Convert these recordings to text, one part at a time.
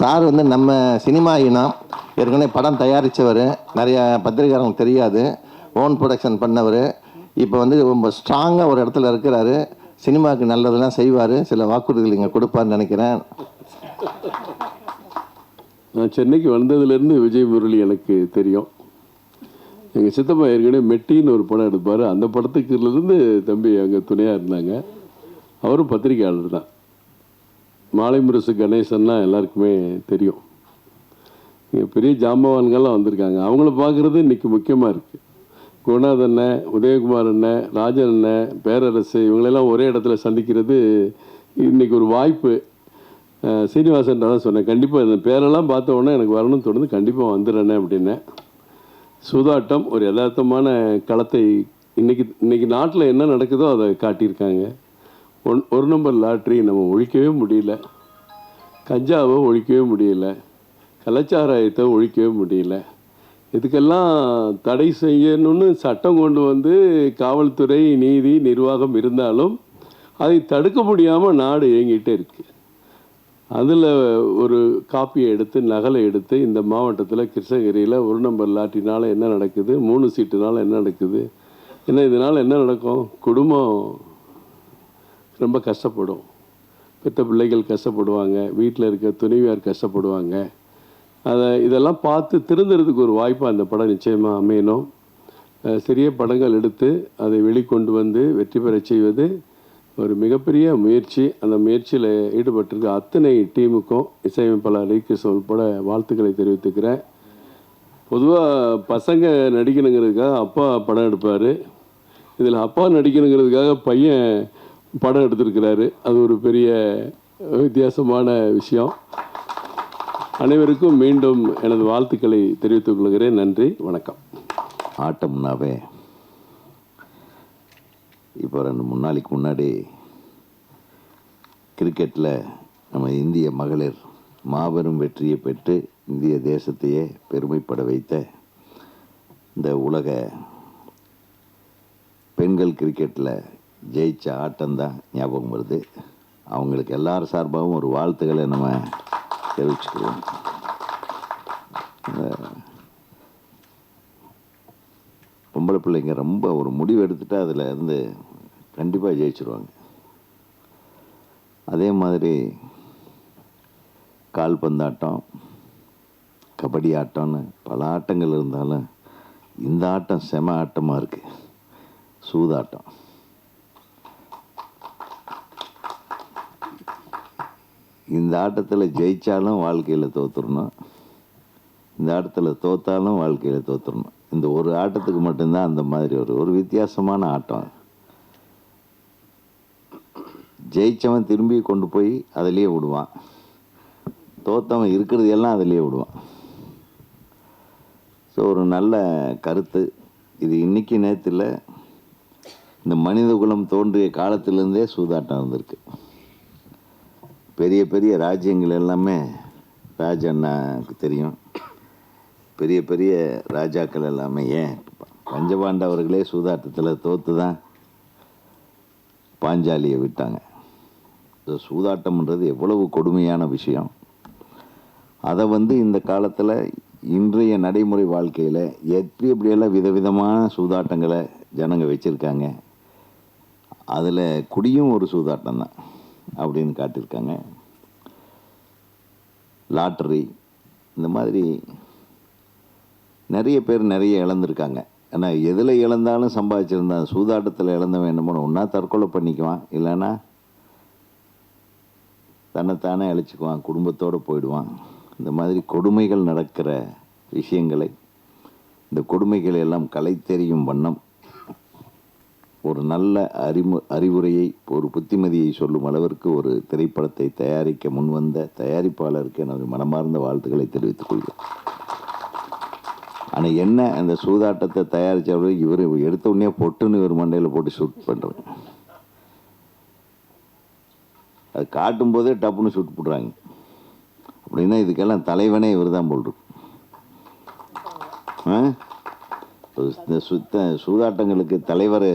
Sir வந்து நம்ம cinema இனம், ஏற்கனவே படம் தயாரித்தவர், நிறைய பத்திரிகையாளர்களுக்கு தெரியாது, ஓன் ப்ரொடக்ஷன் பண்ணவர். இப்போ வந்து ரொம்ப ஸ்ட்ராங்காக ஒரு இடத்துல இருக்கிறாரு. சினிமாவுக்கு நல்லதெல்லாம் செய்வார், சில வாக்குறுதிகள் இங்கே கொடுப்பார்னு நினைக்கிறேன். நான் சென்னைக்கு வந்ததுலேருந்து விஜய் முரளி எனக்கு தெரியும். எங்கள் சித்தப்பா ஏற்கனவே மெட்டின்னு ஒரு படம் எடுப்பார். அந்த படத்துக்குலேருந்து தம்பி அங்கே துணையாக இருந்தாங்க. அவரும் பத்திரிகையாளர் தான். மாலை முரசு கணேசன்னா எல்லாருக்குமே தெரியும். இங்கே பெரிய ஜாம்பவான்கள்லாம் வந்திருக்காங்க. அவங்கள பார்க்குறது இன்றைக்கி முக்கியமாக இருக்குது. குணாத் அண்ணன், உதயகுமார் அண்ணன், ராஜன் அண்ணன், பேரரசு, இவங்களெல்லாம் ஒரே இடத்துல சந்திக்கிறது இன்றைக்கி ஒரு வாய்ப்பு. சீனிவாசன் தான் சொன்னேன், கண்டிப்பாக இந்த பேரெல்லாம் பார்த்த உடனே எனக்கு வரணும்னு தோணுது, கண்டிப்பாக வந்துடுறேனே அப்படின்னேன். சூதாட்டம் ஒரு யதார்த்தமான களத்தை இன்னைக்கு நாட்டில் என்ன நடக்குதோ அதை காட்டியிருக்காங்க. ஒரு நம்பர் லாட்ரி நம்ம ஒழிக்கவே முடியல, கஞ்சாவை ஒழிக்கவே முடியல, கலாச்சாரத்தை ஒழிக்கவே முடியல. இதுக்கெல்லாம் தடை செய்யணும்னு சட்டம் கொண்டு வந்து காவல்துறை, நீதி, நிர்வாகம் இருந்தாலும் அதை தடுக்க முடியாமல் நாடு இயங்கிட்டே இருக்குது. அதில் ஒரு காப்பியை எடுத்து, நகலை எடுத்து, இந்த மாவட்டத்தில் கிருஷ்ணகிரியில் ஒரு நம்பர் லாட்டினால் என்ன நடக்குது, 3 சீட்டுனால் என்ன நடக்குது, ஏன்னா இதனால் என்ன நடக்கும், குடும்பம் ரொம்ப கஷ்டப்படும், பெற்ற பிள்ளைகள் கஷ்டப்படுவாங்க, வீட்டில் இருக்க துணைவியார் கஷ்டப்படுவாங்க. இதெல்லாம் பார்த்து திருந்துறதுக்கு ஒரு வாய்ப்பாக அந்த படம் நிச்சயமாக அமையணும். சிறிய படங்கள் எடுத்து அதை வெளிக்கொண்டு வந்து வெற்றி பெற செய்வது ஒரு மிகப்பெரிய முயற்சி. அந்த முயற்சியில் ஈடுபட்டிருக்க அத்தனை டீமுக்கும், இசையமைப்பாளர் ரீகிருஷ்ணன் உட்பட வாழ்த்துக்களை தெரிவித்துக்கிறேன். பொதுவாக பசங்க நடிக்கணுங்கிறதுக்காக அப்பா படம் எடுப்பார். இதில் அப்பா நடிக்கணுங்கிறதுக்காக பையன் படம் எடுத்திருக்கிறாரு. அது ஒரு பெரிய வித்தியாசமான விஷயம். அனைவருக்கும் மீண்டும் எனது வாழ்த்துக்களை தெரிவித்துக் கொள்கிறேன். நன்றி, வணக்கம். ஆட்டம்னாவே இப்போ 2-3 நாளைக்கு முன்னாடி கிரிக்கெட்டில் நம்ம இந்திய மகளிர் மாபெரும் வெற்றியை பெற்று இந்திய தேசத்தையே பெருமைப்பட வைத்த இந்த உலக பெண்கள் கிரிக்கெட்டில் ஜெயிச்ச ஆட்டம்தான் ஞாபகம் வருது. அவங்களுக்கு எல்லார் சார்பாகவும் ஒரு வாழ்த்துக்களை நம்ம தெரிவிச்சுக்கிறோம். பொம்பளை பிள்ளைங்க ரொம்ப ஒரு முடிவு எடுத்துட்டா அதில் இருந்து கண்டிப்பாக ஜெயிச்சிருவாங்க. அதே மாதிரி கால்பந்தாட்டம், கபடி ஆட்டம்னு பல ஆட்டங்கள் இருந்தாலும் இந்த ஆட்டம் செம ஆட்டமாக இருக்குது, சூதாட்டம். இந்த ஆட்டத்தில் ஜெயித்தாலும் வாழ்க்கையில் தோற்றுடணும், இந்த ஆட்டத்தில் தோற்றாலும் வாழ்க்கையில் தோற்றுடணும். இந்த ஒரு ஆட்டத்துக்கு மட்டும்தான் அந்த மாதிரி ஒரு வித்தியாசமான ஆட்டம். ஜெயித்தவன் திரும்பி கொண்டு போய் அதிலேயே விடுவான், தோற்றவன் இருக்கிறது எல்லாம் அதிலேயே விடுவான். ஸோ ஒரு நல்ல கருத்து இது. இன்றைக்கி நேரத்தில் இந்த மனித குலம் தோன்றிய காலத்திலேருந்தே சூதாட்டம் இருந்திருக்கு. பெரிய பெரிய ராஜ்யங்கள் எல்லாமே, ராஜண்ணாக்கு தெரியும், பெரிய பெரிய ராஜாக்கள் எல்லாமே, ஏன் பஞ்சபாண்டவர்களே சூதாட்டத்தில் தோற்று தான் பாஞ்சாலியை விட்டாங்க. சூதாட்டம்ன்றது எவ்வளவு கொடுமையான விஷயம். அதை இந்த காலத்தில் இன்றைய நடைமுறை வாழ்க்கையில் எப்படியெல்லாம் விதவிதமான சூதாட்டங்களை ஜனங்க வச்சுருக்காங்க. அதில் குடியும் ஒரு சூதாட்டம் தான் அப்படின்னு காட்டியிருக்காங்க. லாட்டரி, இந்த மாதிரி நிறைய பேர் நிறைய இழந்திருக்காங்க. ஆனால் எதில் இழந்தாலும் சம்பாதிச்சிருந்தான். சூதாட்டத்தில் இழந்த வேண்டுமோ ஒன்றா தற்கொலை பண்ணிக்குவான், இல்லைன்னா தன்னைத்தானே அழிச்சுக்குவான், குடும்பத்தோடு போயிடுவான். இந்த மாதிரி கொடுமைகள் நடக்கிற விஷயங்களை, இந்த கொடுமைகளை எல்லாம் கலை தெரியும் வண்ணம் ஒரு நல்ல அறிவுரையை, ஒரு புத்திமதியை சொல்லும் அளவிற்கு ஒரு திரைப்படத்தை தயாரிக்க முன்வந்த தயாரிப்பாளருக்கு எனது மனமார்ந்த வாழ்த்துக்களை தெரிவித்துக் கொள்கிறேன். ஆனால் என்ன, அந்த சூதாட்டத்தை தயாரித்தவர்கள் இவர் எடுத்த உடனே பொட்டுன்னு இவர் மண்டையில் போட்டு ஷூட் பண்ணுறது, அது காட்டும் போதே டப்புன்னு ஷூட் போடுறாங்க. அப்படின்னா இதுக்கெல்லாம் தலைவனே இவர் தான் போல்ருக்கு. இந்த சூதாட்டங்களுக்கு தலைவர்,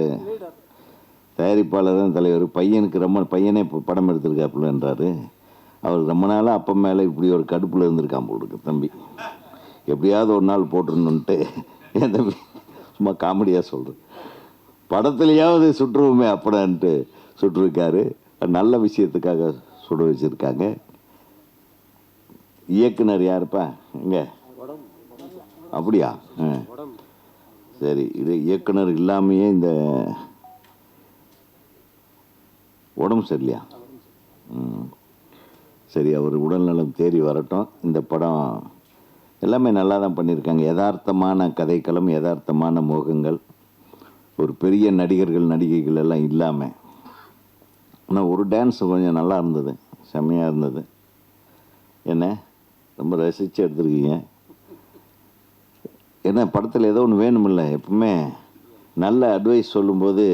தயாரிப்பாளர் தான் தலைவர். பையனுக்கு ரொம்ப பையனே படம் எடுத்திருக்காப்புலன்றாரு. அவர் ரொம்ப நாளாக அப்பா மேலே இப்படி ஒரு கடுப்பில் இருந்திருக்கான் போல் இருக்கு தம்பி. எப்படியாவது ஒரு நாள் போட்டுருணுன்ட்டு என் தம்பி சும்மா காமெடியாக சொல்கிறேன். படத்துலையாவது சுற்றுவோமே அப்படான்ட்டு சுட்டிருக்காரு. நல்ல விஷயத்துக்காக சுட வச்சுருக்காங்க. இயக்குனர் யாருப்பா எங்க? அப்படியா? சரி, இது இயக்குனர் இல்லாமையே இந்த உடம்பு சரியில்லையா? சரி, அவர் உடல்நலம் தேறி வரட்டும். இந்த படம் எல்லாமே நல்லா தான் பண்ணியிருக்காங்க. யதார்த்தமான கதைக்களம், யதார்த்தமான முகங்கள், ஒரு பெரிய நடிகர்கள் நடிகைகள் எல்லாம் இல்லாமல். ஆனால் ஒரு டான்ஸ் கொஞ்சம் நல்லா இருந்தது, செம்மையாக இருந்தது. என்ன ரொம்ப ரசித்து எடுத்துருக்கீங்க. ஏன்னா படத்தில் ஏதோ ஒன்று வேணுமில்ல. எப்பவுமே நல்ல அட்வைஸ் சொல்லும்போது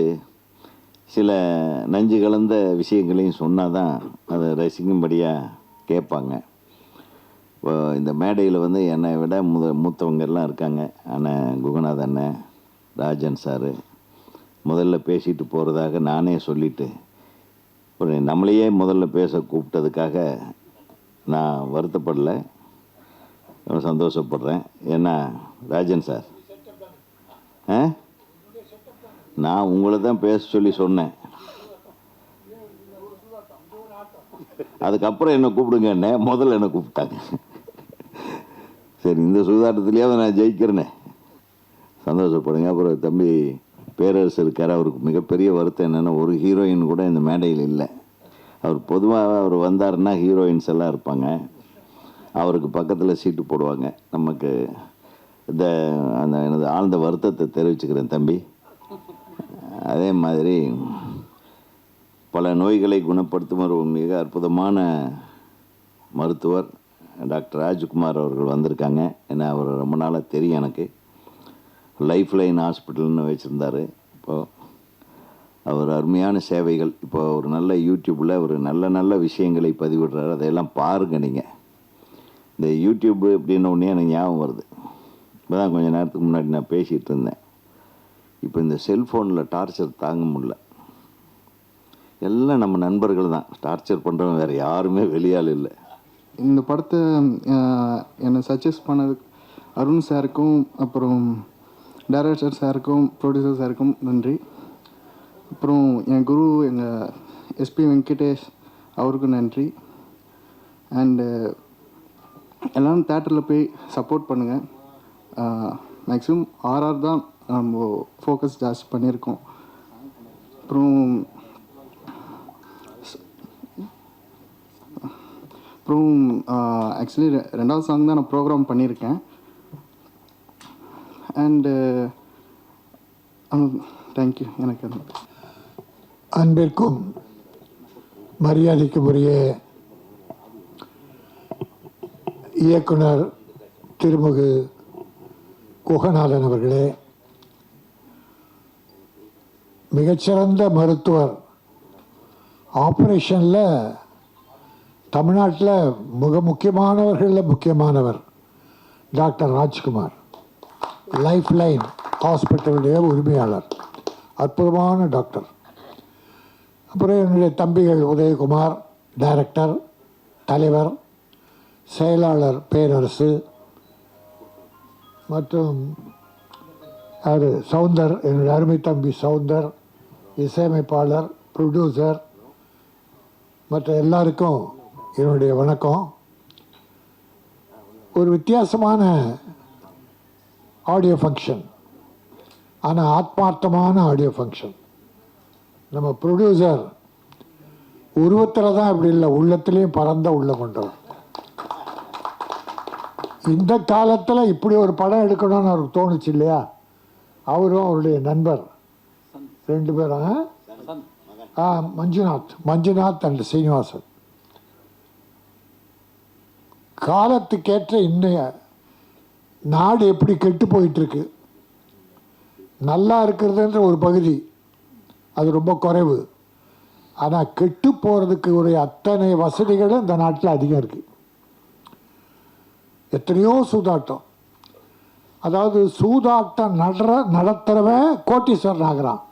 சில நஞ்சு கலந்த விஷயங்களையும் சொன்னால் தான் அதை ரசிக்கும்படியாக கேட்பாங்க. இந்த மேடையில் வந்து என்னை விட மூத்தவங்கெல்லாம் இருக்காங்க. அண்ணன் குகநாத் அண்ணன், ராஜன் சாரு முதல்ல பேசிட்டு போகிறதாக நானே சொல்லிவிட்டு ஒரு நம்மளையே முதல்ல பேச கூப்பிட்டதுக்காக நான் வருத்தப்படலை, சந்தோஷப்படுறேன். ஏன்னா ராஜன் சார், நான் உங்களை தான் பேச சொல்லி சொன்னேன். அதுக்கப்புறம் என்னை கூப்பிடுங்கண்ணே, முதல்ல என்னை கூப்பிட்டாங்க. சரி, இந்த சூதாட்டத்துலேயாவது நான் ஜெயிக்கிறேனே, சந்தோஷப்படுங்க. அப்புறம் தம்பி பேரரசு இருக்கார். அவருக்கு மிகப்பெரிய வருத்தம் என்னென்னா, ஒரு ஹீரோயின் கூட இந்த மேடையில் இல்லை. அவர் பொதுவாக அவர் வந்தாருன்னா ஹீரோயின்ஸ் எல்லாம் இருப்பாங்க, அவருக்கு பக்கத்தில் சீட்டு போடுவாங்க. நமக்கு இந்த அந்த எனது ஆழ்ந்த வருத்தத்தை தெரிவிச்சுக்கிறேன் தம்பி. அதே மாதிரி பல நோய்களை குணப்படுத்தும் ஒரு மிக அற்புதமான மருத்துவர் டாக்டர் ராஜ்குமார் அவர்கள் வந்திருக்காங்க. ஏன்னா அவர் ரொம்ப நாளாக தெரியும் எனக்கு. லைஃப் லைன் ஹாஸ்பிட்டல்னு வச்சுருந்தார். இப்போது அவர் அருமையான சேவைகள். இப்போ ஒரு நல்ல யூடியூப்பில் ஒரு நல்ல நல்ல விஷயங்களை பதிவிடுறாரு. அதையெல்லாம் பாருங்கள் நீங்கள். இந்த யூடியூப்பு அப்படின்ன உடனே எனக்கு ஞாபகம் வருது. இப்போ தான் கொஞ்சம் நேரத்துக்கு முன்னாடி நான் பேசிகிட்டு இருந்தேன். இப்போ இந்த செல்ஃபோனில் டார்ச்சர் தாங்க முடியல. எல்லாம் நம்ம நண்பர்கள் தான் டார்ச்சர் பண்ணுறவங்க, வேறு யாருமே வெளியால் இல்லை. இந்த படத்தை என்னை சஜஸ்ட் பண்ணது அருண் சாருக்கும், அப்புறம் டைரக்டர் சாருக்கும், ப்ரொடியூசர் சாருக்கும் நன்றி. அப்புறம் என் குரு எங்கள் எஸ்பி வெங்கடேஷ் அவருக்கும் நன்றி. அண்டு எல்லோரும் தேட்டரில் போய் சப்போர்ட் பண்ணுங்கள். மேக்ஸிமம் ஆர்ஆர் தான் நம்ம ஃபோக்கஸ் ஜாஸ்தி பண்ணியிருக்கோம். அப்புறம் ஆக்சுவலி ரெண்டாவது சாங் தான் நான் ப்ரோக்ராம் பண்ணியிருக்கேன். And thank you. எனக்கு அன்பிற்கும் மரியாதைக்கும் உரிய இயக்குனர் திருமுகு குகநாதன் அவர்களே, மிகச்சிறந்த மருத்துவர், ஆப்ரேஷனில் தமிழ்நாட்டில் மிக முக்கியமானவர்களில் முக்கியமானவர் டாக்டர் ராஜ்குமார், லைஃப் லைன் ஹாஸ்பிட்டலுடைய உரிமையாளர், அற்புதமான டாக்டர். அப்புறம் என்னுடைய தம்பிகள் உதயகுமார் டைரக்டர், தலைவர், செயலாளர் பேரரசு, மற்றும் அவர் சவுந்தர், என்னுடைய அருமை தம்பி சவுந்தர், இசையமைப்பாளர், ப்ரொடியூசர், மற்ற எல்லாருக்கும் என்னுடைய வணக்கம். ஒரு வித்தியாசமான ஆடியோ ஃபங்க்ஷன், ஆனால் ஆத்மார்த்தமான ஆடியோ ஃபங்க்ஷன். நம்ம ப்ரொடியூசர் உருவத்தில் தான் இப்படி இல்லை, உள்ளத்துலேயும் பறந்த உள்ள கொண்டவர். இந்த காலத்தில் இப்படி ஒரு படம் எடுக்கணும்னு அவருக்கு தோணுச்சு இல்லையா? அவரும் அவருடைய நண்பர் 2 பேரும், மஞ்சுநாத் அண்ட் சீனிவாசன். காலத்துக்கேற்ற இன்னைய நாடு எப்படி கெட்டு போயிட்டுருக்கு, நல்லா இருக்கிறதுன்ற ஒரு பகுதி அது ரொம்ப குறைவு. ஆனால் கெட்டு போகிறதுக்கு ஒரு அத்தனை வசதிகளும் இந்த நாட்டில் அதிகம் இருக்குது. எத்தனையோ சூதாட்டம், அதாவது சூதாட்டம் நடத்துகிறவன் கோட்டீஸ்வரன் ஆகிறான்,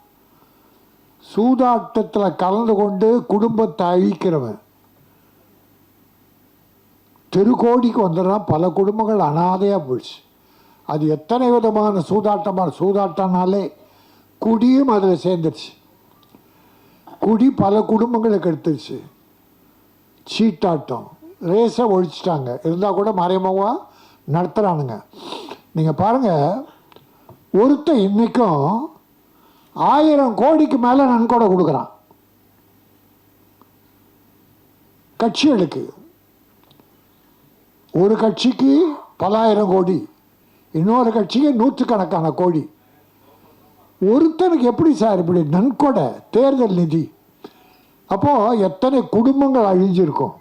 சூதாட்டத்தில் கலந்து கொண்டு குடும்பத்தை அழிக்கிறவன் தெருக்கோடிக்கு வந்துடுறான். பல குடும்பங்கள் அனாதையாக போயிடுச்சு. அது எத்தனை விதமான சூதாட்டம்னாலே குடியும் அதில் சேர்ந்துருச்சு. குடி பல குடும்பங்களுக்கு எடுத்துருச்சு. சீட்டாட்டம், ரேஸை ஒழிச்சிட்டாங்க. இருந்தால் கூட மறைமுகமாக நடத்துகிறானுங்க. நீங்கள் பாருங்கள், ஒருத்தன் இன்றைக்கும் 1000 கோடிக்கு மேலே நன்கொடை கொடுக்குறான் கட்சிகளுக்கு. ஒரு கட்சிக்கு பல ஆயிரம் கோடி, இன்னொரு கட்சிக்கு நூற்றுக்கணக்கான கோடி. ஒருத்தனுக்கு எப்படி சார் இப்படி நன்கொடை, தேர்தல் நிதி? அப்போது எத்தனை குடும்பங்கள் அழிஞ்சிருக்கும்.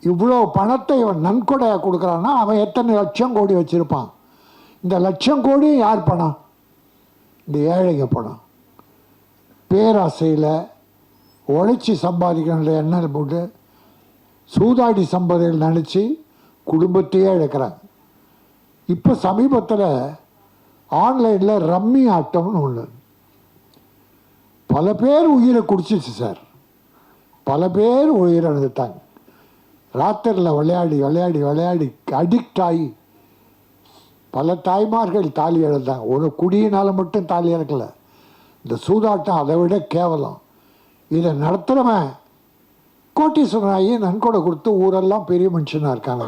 இவ்வளோ பணத்தை இவன் நன்கொடையாக கொடுக்குறான்னா அவன் எத்தனை லட்சம் கோடி வச்சுருப்பான். இந்த லட்சம் கோடி யார் பணம்? இந்த ஏழைங்க பணம். பேராசையில் உழைச்சி சம்பாதிக்கிற எண்ணெய் போட்டு சூதாடி சம்பாதிகள் நினச்சி குடும்பத்தையே இழக்கிறாங்க. இப்போ சமீபத்தில் ஆன்லைனில் ரம்மி ஆட்டம்னு ஒன்று, பல பேர் உயிரை குடிச்சிச்சு சார். பல பேர் உயிரை இழந்துட்டாங்க. ராத்திரியில் விளையாடி விளையாடி விளையாடி அடிக்ட் ஆகி பல தாய்மார்கள் தாலி இழந்தாங்க. ஒரு குடியினால் மட்டும் தாலி இழக்கலை. இந்த சூதாட்டம் அதை விட கேவலம். இதை நடத்துகிறவன் கோட்டீஸ்வரனாகி நன்கொடை கொடுத்து ஊரெல்லாம் பெரிய மனுஷனாக இருக்காங்க.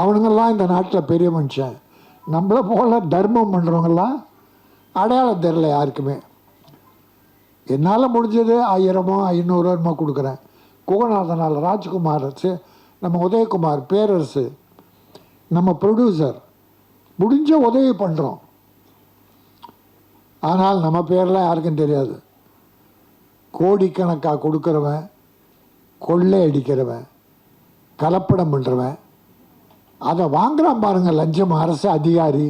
அவனுங்கெல்லாம் இந்த நாட்டில் பெரிய மனுஷன். நம்மளை போல தர்மம் பண்ணுறவங்கெல்லாம் அடையாளம் தெரில யாருக்குமே. என்னால் முடிஞ்சது 1000 500 கொடுக்குறேன். குகநாதனால், ராஜ்குமார், நம்ம உதயகுமார், பேரரசு, நம்ம ப்ரொடியூசர் முடிஞ்ச உதவி பண்ணுறோம். ஆனால் நம்ம பேரெலாம் யாருக்கும் தெரியாது. கோடிக்கணக்காக கொடுக்குறவன், கொள்ளை அடிக்கிறவன், கலப்படம் பண்ணுறவன், அதை வாங்குறான் பாருங்கள். லஞ்சம். அரசு அதிகாரி,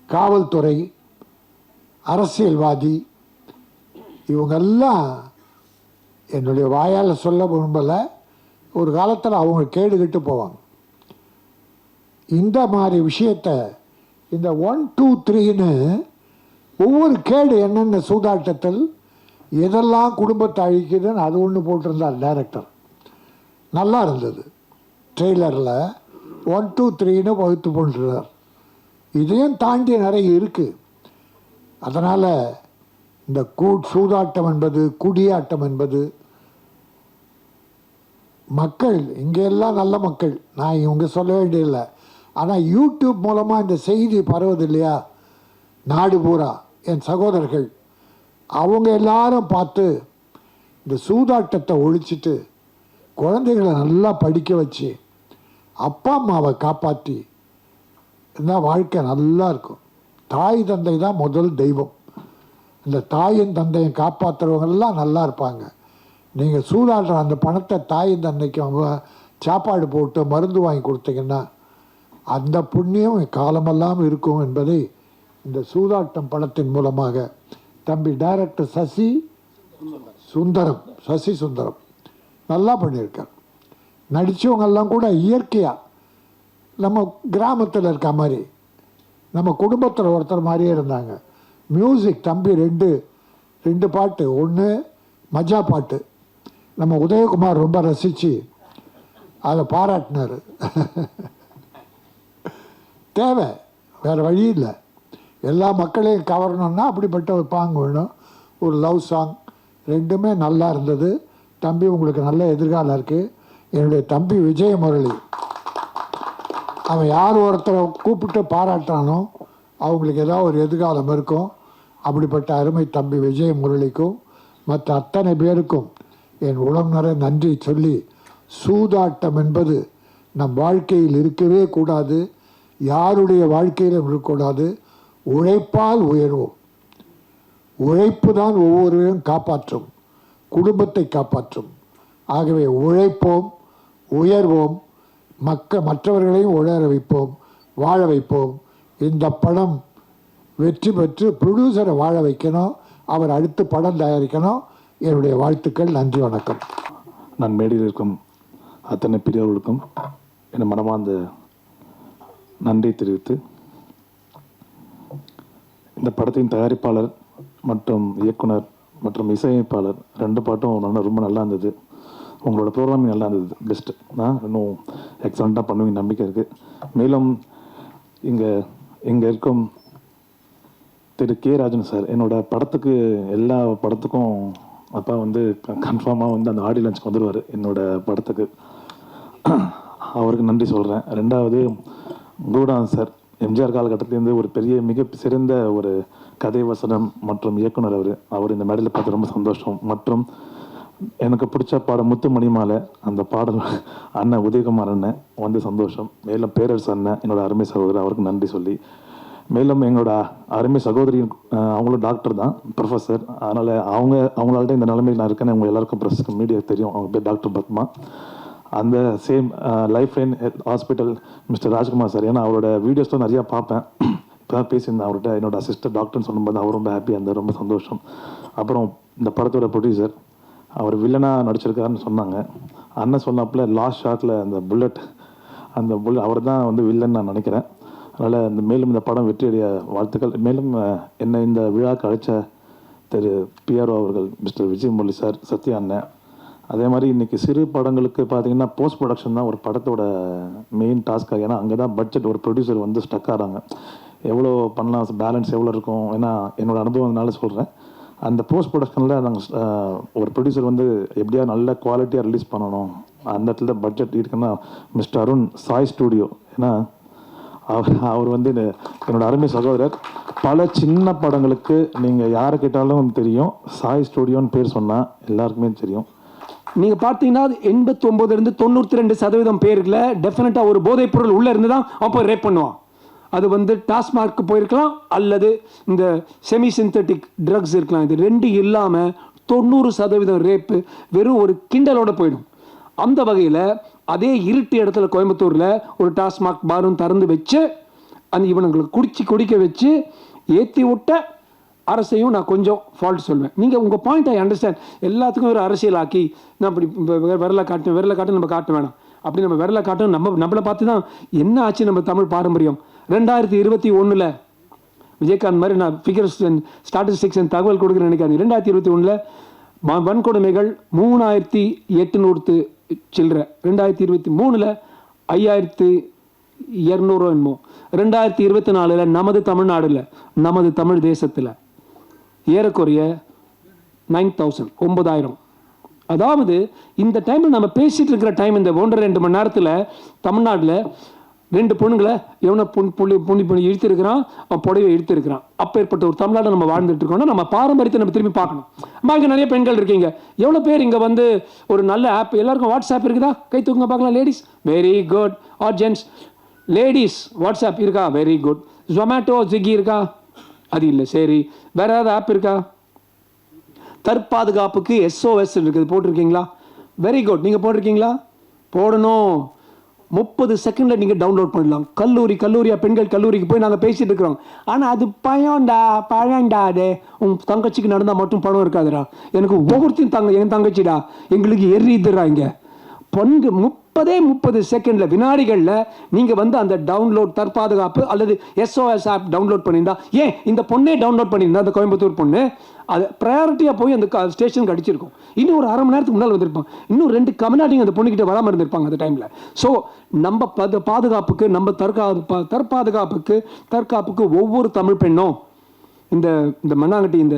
காவல்துறை, அரசியல்வாதி, இவங்கெல்லாம் என்னுடைய வாயால் சொல்ல விரும்பலை. ஒரு காலத்தில் அவங்க கேடுகிட்டு போவாங்க. இந்த மாதிரி விஷயத்தை இந்த 1 2 3ன்னு ஒவ்வொரு கேடு என்னென்ன சூதாட்டத்தில் எதெல்லாம் குடும்பத்தை அழிக்குதுன்னு அது ஒன்று போட்டிருந்தார் டைரக்டர். நல்லா இருந்தது. ட்ரெய்லரில் 1 2 3ன்னு வகுத்து போட்டுருந்தார். இதையும் தாண்டி நிறைய இருக்குது. அதனால் இந்த சூதாட்டம் என்பது, குடியாட்டம் என்பது, மக்கள் இங்கெல்லாம் நல்ல மக்கள், நான் இவங்க சொல்ல வேண்டியதில்லை. ஆனால் யூடியூப் மூலமாக இந்த செய்தி பரவுது இல்லையா, நாடு பூரா என் சகோதரர்கள் அவங்க எல்லாரும் பார்த்து இந்த சூதாட்டத்தை ஒழிச்சிட்டு குழந்தைகளை நல்லா படிக்க வச்சு அப்பா அம்மாவை காப்பாற்றி இருந்தால் வாழ்க்கை நல்லா இருக்கும். தாய் தந்தை தான் முதல் தெய்வம். இந்த தாயின் தந்தையை காப்பாற்றுறவங்கெல்லாம் நல்லா இருப்பாங்க. நீங்கள் சூதாடுற அந்த பணத்தை தாயின் தந்தைக்கு அவங்க சாப்பாடு போட்டு மருந்து வாங்கி கொடுத்தீங்கன்னா அந்த புண்ணியம் காலமெல்லாம் இருக்கும் என்பதை இந்த சூதாட்டம் படத்தின் மூலமாக தம்பி டைரக்டர் சசி சுந்தரம் நல்லா பண்ணியிருக்கார். நடித்தவங்கெல்லாம் கூட இயற்கையாக நம்ம கிராமத்தில் இருக்க மாதிரி, நம்ம குடும்பத்தில் ஒருத்தர் மாதிரியே இருந்தாங்க. மியூசிக் தம்பி ரெண்டு பாட்டு, ஒன்று மஜா பாட்டு, நம்ம உதயகுமார் ரொம்ப ரசித்து அதை பாராட்டினார். தேவை, வேறு வழி இல்லை. எல்லா மக்களையும் கவரணும்னா அப்படிப்பட்ட ஒரு பாங்கு வேணும். ஒரு லவ் சாங், ரெண்டுமே நல்லா இருந்தது. தம்பி உங்களுக்கு நல்ல எதிர்காலம் இருக்குது. என்னுடைய தம்பி விஜய முரளி, அவன் யார் ஒருத்தரை கூப்பிட்டு பாராட்டுறானோ அவங்களுக்கு ஏதாவது ஒரு எதிர்காலம் இருக்கும். அப்படிப்பட்ட அருமை தம்பி விஜய முரளிக்கும் மற்ற அத்தனை பேருக்கும் என் உளம் நிறை நன்றி சொல்லி, சூதாட்டம் என்பது நம் வாழ்க்கையில் இருக்கவே கூடாது. யாருடைய வாழ்க்கையிலும் இருக்கக்கூடாது. உழைப்பால் உயர்வோம். உழைப்பு தான் ஒவ்வொருவரையும் காப்பாற்றும், குடும்பத்தை காப்பாற்றும். ஆகவே உழைப்போம், உயர்வோம், மற்றவர்களையும் உயர வைப்போம், வாழ வைப்போம். இந்த படம் வெற்றி பெற்று ப்ரொடியூசரை வாழ வைக்கணும். அவர் அடுத்து படம் தயாரிக்கணும். என்னுடைய வாழ்த்துக்கள். நன்றி, வணக்கம். நான் மேடையில் இருக்கும் அத்தனை பெரியவர்களுக்கும் என் மனமார்ந்த நன்றி தெரிவித்து, இந்த படத்தின் தயாரிப்பாளர் மற்றும் இயக்குனர் மற்றும் இசையமைப்பாளர் 2 பாட்டும் ரொம்ப நல்லா இருந்தது. உங்களோட ப்ரோக்ராமிங் நல்லா இருந்தது, பெஸ்ட்டு. இன்னும் எக்ஸலண்ட்டாக பண்ணுவீங்க நம்பிக்கை இருக்குது. மேலும் இங்கே இருக்கும் திரு கே ராஜன் சார், என்னோடய படத்துக்கு எல்லா படத்துக்கும் அப்பா வந்து கன்ஃபார்மாக வந்து அந்த ஆடியோ லான்ச்சுக்கு வந்துடுவார் என்னோடய படத்துக்கு. அவருக்கு நன்றி சொல்கிறேன். ரெண்டாவது குருடான் சார், எம்ஜிஆர் காலகட்டத்திலேருந்து ஒரு பெரிய மிக சிறந்த ஒரு கதை வசனம் மற்றும் இயக்குனர் அவர் இந்த மேடையில் பார்த்து ரொம்ப சந்தோஷம். மற்றும் எனக்கு பிடிச்ச பாடம் முத்து மணிமாலை, அந்த பாடல் அண்ணன் உதயகுமார் அண்ணன் வந்து சந்தோஷம். மேலும் பேரரசு அண்ணன், என்னோட அருமை சகோதரர், அவருக்கு நன்றி சொல்லி, மேலும் எங்களோட அருமை சகோதரி, அவங்களும் டாக்டர் தான், ப்ரொஃபஸர். அதனால் அவங்களால தான் இந்த நிலைமையில் நான் இருக்கேன்னு அவங்க எல்லாருக்கும் ப்ரெஸ் மீடியா தெரியும். அவங்க பேர் டாக்டர் பத்மா. அந்த same life line hospital mister Rajkumar sir, ஏன்னா அவரோட வீடியோஸ்லாம் நிறையா பார்ப்பேன். இப்போ தான் பேசியிருந்தேன் அவர்கிட்ட, என்னோட அசிஸ்டன்ட் டாக்டர்னு சொல்லும்போது அவர் ரொம்ப ஹாப்பியாக இருந்தார், ரொம்ப சந்தோஷம். அப்புறம் இந்த படத்தோட ப்ரொடியூசர், அவர் வில்லனாக நடிச்சிருக்காருன்னு சொன்னாங்க. அண்ணன் சொன்னாப்புல லாஸ்ட் ஷாட்டில் அந்த புல்லட் அவர் தான் வந்து வில்லன் நான் நினைக்கிறேன். அதனால் மேலும் இந்த படம் வெற்றியடைய வாழ்த்துக்கள். மேலும் என்னை இந்த விழாக்கு அழைச்ச திரு பிஆர்ஓ அவர்கள், மிஸ்டர் விஜய் முரளி சார், சத்யா அண்ணன். அதே மாதிரி இன்றைக்கி சிறு படங்களுக்கு பார்த்தீங்கன்னா போஸ்ட் ப்ரொடக்ஷன் தான் ஒரு படத்தோட மெயின் டாஸ்க்காக. ஏன்னா அங்கே தான் பட்ஜெட், ஒரு ப்ரொடியூசர் வந்து ஸ்டக் ஆகிறாங்க, எவ்வளோ பண்ணலாம், பேலன்ஸ் எவ்வளோ இருக்கும். ஏன்னா என்னோடய அனுபவம்னால சொல்கிறேன், அந்த போஸ்ட் ப்ரொடக்ஷனில் நாங்கள் ஒரு ப்ரொடியூசர் வந்து எப்படியா நல்ல குவாலிட்டியாக ரிலீஸ் பண்ணணும், அந்த இடத்துல பட்ஜெட் இருக்குன்னா மிஸ்டர் அருண் சாய் ஸ்டூடியோ. ஏன்னா அவர் வந்து என்னோட அருமை சகோதரர். பல சின்ன படங்களுக்கு நீங்கள் யாரை கேட்டாலும் தெரியும், சாய் ஸ்டூடியோன்னு பேர் சொன்னால் எல்லாருக்குமே தெரியும். நீங்கள் பார்த்தீங்கன்னா 89 92% பேருக்குல டெஃபினட்டாக ஒரு போதைப் பொருள் உள்ளே இருந்து தான் அவன் போய் ரேப் பண்ணுவான். அது வந்து டாஸ்மார்க்கு போயிருக்கலாம், அல்லது இந்த செமி சிந்தட்டிக் ட்ரக்ஸ் இருக்கலாம். இது ரெண்டு இல்லாமல் 90% ரேப்பு வெறும் ஒரு கிண்டலோடு போயிடும். அந்த வகையில் அதே இருட்டு இடத்துல கோயம்புத்தூரில் ஒரு டாஸ்மாக் பாரும் திறந்து வச்சு அந்த இவனுங்களுக்கு குடிக்க வச்சு ஏற்றி விட்ட அரசையும் நான் கொஞ்சம் ஃபால்ட் சொல்வேன். நீங்கள் உங்கள் பாயிண்ட் ஐ அண்டர்ஸ்டாண்ட். எல்லாத்துக்கும் ஒரு அரசியலாக்கி நான் அப்படி விரலை காட்டு நம்ம காட்ட வேணாம், அப்படி நம்ம விரலை காட்டணும். நம்மளை பார்த்து தான் என்ன ஆச்சு நம்ம தமிழ் பாரம்பரியம். 2021 விஜயகாந்த் மாதிரி நான் ஃபிகர்ஸ் ஸ்டாட்டிஸ்டிக்ஸ் தகவல் கொடுக்குறேன்னு நினைக்காது. 2021 வன்கொடுமைகள் 3800 சில்லற, 2023 5200 என்னமோ, 2024 நமது தமிழ்நாடுல நமது தமிழ் தேசத்தில் ஏறக்குறைய 9000. அதாவது இந்த டைமில் நம்ம பேசிட்டு இருக்கிற டைம், இந்த 1.5-2 மணி நேரத்தில் தமிழ்நாட்டில் 2 பொண்ணுங்களை எவனை புண்ணி இழுத்திருக்கிறான், அவன் புடவை இழுத்திருக்கிறான். அப்பேற்பட்ட ஒரு தமிழ்நாடு நம்ம வாழ்ந்துட்டு இருக்கோம்னா நம்ம பாரம்பரியத்தை நம்ம திரும்பி பார்க்கணும். அம்மா, இங்கே நிறைய பெண்கள் இருக்கீங்க, எவ்வளோ பேர் இங்கே வந்து ஒரு நல்ல ஆப், எல்லாருக்கும் வாட்ஸ்அப் இருக்குதா? கை தூக்குங்க பார்க்கலாம். Ladies very good. Or gents? Ladies WhatsApp இருக்கா? Very good. ஜொமேட்டோ ஸ்விக்கி இருக்கா? அது இல்லை. சரி, வேற ஏதாவது ஆப் இருக்கா? தற்பாதுகாப்புக்கு SOS இருக்குது, போட்டிருக்கீங்களா? Very good. நீங்கள் போட்டிருக்கீங்களா? போடணும். 30 செகண்டில் நீங்கள் டவுன்லோட் பண்ணலாம். கல்லூரியாக பெண்கள் கல்லூரிக்கு போய் நாங்கள் பேசிகிட்டு இருக்கிறோம். ஆனால் அது பழண்டா அது உன் தங்கச்சிக்கு நடந்தால் மட்டும் பணம் இருக்காதுடா. எனக்கு ஒவ்வொருத்தையும் என் தங்கச்சிடா, எங்களுக்கு எரியுதுடா. இங்கே 30 செகண்டில் வினாடிகளில் நீங்கள் வந்து அந்த டவுன்லோட் தற்பாதுகாப்பு அல்லது SOS ஆப் டவுன்லோட் பண்ணியிருந்தா, ஏன் இந்த பொண்ணே டவுன்லோட் பண்ணியிருந்தா, அந்த கோயம்புத்தூர் பொண்ணு அது ப்ரையாரிட்டியாக போய் அந்த ஸ்டேஷனுக்கு அடிச்சிருக்கும். இன்னும் ஒரு அரை மணி நேரத்துக்கு முன்னால் வந்திருப்பான். இன்னும் 2 கம்யூனிட்டிங்க அந்த பொண்ணுக்கிட்ட வராமல் இருந்திருப்பாங்க அந்த டைமில். ஸோ நம்ம பாதுகாப்புக்கு, நம்ம தற்காப்புக்கு ஒவ்வொரு தமிழ் பெண்ணும் இந்த மண்ணாங்கட்டி, இந்த